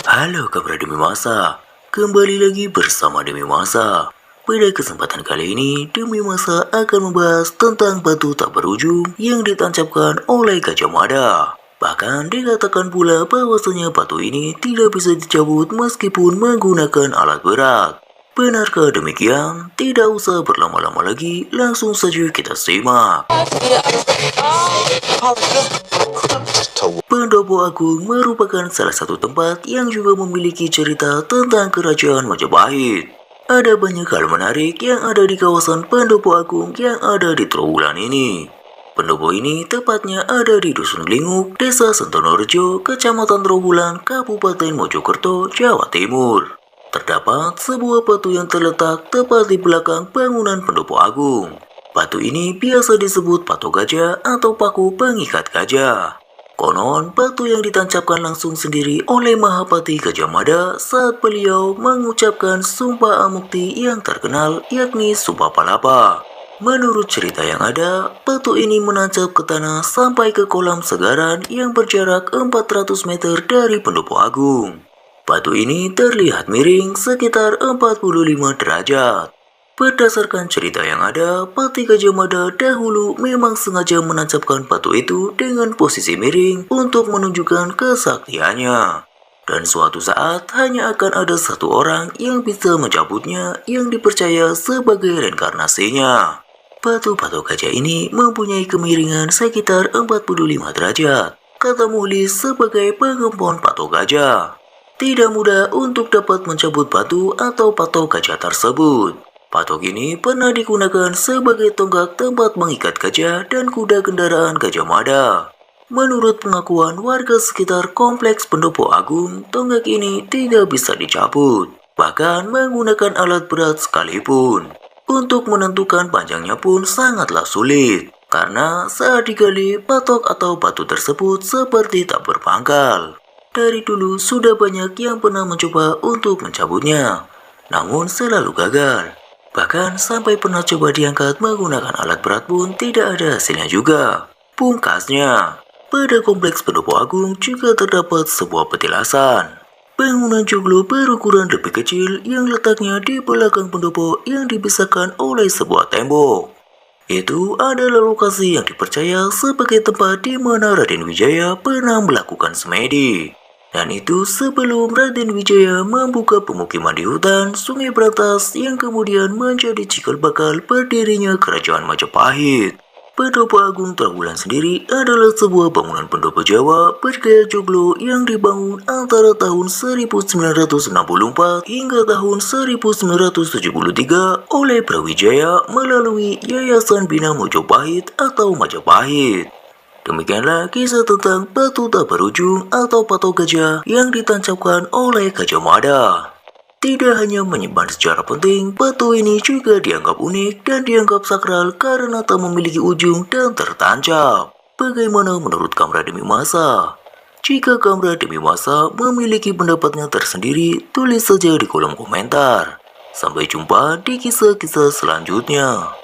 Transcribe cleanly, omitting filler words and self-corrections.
Halo kabar Demi Masa, kembali lagi bersama Demi Masa. Pada kesempatan kali ini, Demi Masa akan membahas tentang batu tak berujung yang ditancapkan oleh Gajah Mada. Bahkan dikatakan pula bahwasanya batu ini tidak bisa dicabut meskipun menggunakan alat berat. Benarkah demikian? Tidak usah berlama-lama lagi, langsung saja kita simak. Pendopo Agung merupakan salah satu tempat yang juga memiliki cerita tentang kerajaan Majapahit. Ada banyak hal menarik yang ada di kawasan Pendopo Agung yang ada di Trowulan ini. Pendopo ini tepatnya ada di Dusun Glinguk, Desa Sentonorejo, Kecamatan Trowulan, Kabupaten Mojokerto, Jawa Timur. Terdapat sebuah batu yang terletak tepat di belakang bangunan Pendopo Agung. Batu ini biasa disebut patok gajah atau paku pengikat gajah. Konon, batu yang ditancapkan langsung sendiri oleh Mahapati Gajah Mada saat beliau mengucapkan Sumpah Amukti yang terkenal, yakni Sumpah Palapa. Menurut cerita yang ada, batu ini menancap ke tanah sampai ke kolam segaran yang berjarak 400 meter dari Pendopo Agung. Batu ini terlihat miring sekitar 45 derajat. Berdasarkan cerita yang ada, Pati Gajah Mada dahulu memang sengaja menancapkan batu itu dengan posisi miring untuk menunjukkan kesaktiannya. Dan suatu saat hanya akan ada satu orang yang bisa mencabutnya yang dipercaya sebagai reinkarnasinya. Batu patok gajah ini mempunyai kemiringan sekitar 45 derajat, kata Muhlis sebagai pengempon patok gajah. Tidak mudah untuk dapat mencabut batu atau patok gajah tersebut. Patok ini pernah digunakan sebagai tonggak tempat mengikat gajah dan kuda kendaraan Gajah Mada. Menurut pengakuan warga sekitar kompleks Pendopo Agung, tonggak ini tidak bisa dicabut, bahkan menggunakan alat berat sekalipun. Untuk menentukan panjangnya pun sangatlah sulit, karena saat digali patok atau batu tersebut seperti tak berpangkal. Dari dulu sudah banyak yang pernah mencoba untuk mencabutnya, namun selalu gagal. Bahkan sampai pernah coba diangkat menggunakan alat berat pun tidak ada hasilnya juga. Pungkasnya, pada kompleks Pendopo Agung juga terdapat sebuah petilasan. Bangunan joglo berukuran lebih kecil yang letaknya di belakang pendopo yang dipisahkan oleh sebuah tembok. Itu adalah lokasi yang dipercaya sebagai tempat di mana Raden Wijaya pernah melakukan semedi. Dan itu sebelum Raden Wijaya membuka pemukiman di hutan Sungai Berantas yang kemudian menjadi cikal bakal berdirinya Kerajaan Majapahit. Pendopo Agung Trowulan sendiri adalah sebuah bangunan pendopo Jawa bergaya joglo yang dibangun antara tahun 1964 hingga tahun 1973 oleh Brawijaya melalui Yayasan Bina Mojopahit atau Majapahit. Demikianlah kisah tentang batu tak berujung atau patok gajah yang ditancapkan oleh Gajah Mada. Tidak hanya menyimpan sejarah penting, batu ini juga dianggap unik dan dianggap sakral karena tak memiliki ujung dan tertancap. Bagaimana menurut Kamra Demi Masa? Jika Kamra Demi Masa memiliki pendapatnya tersendiri, tulis saja di kolom komentar. Sampai jumpa di kisah-kisah selanjutnya.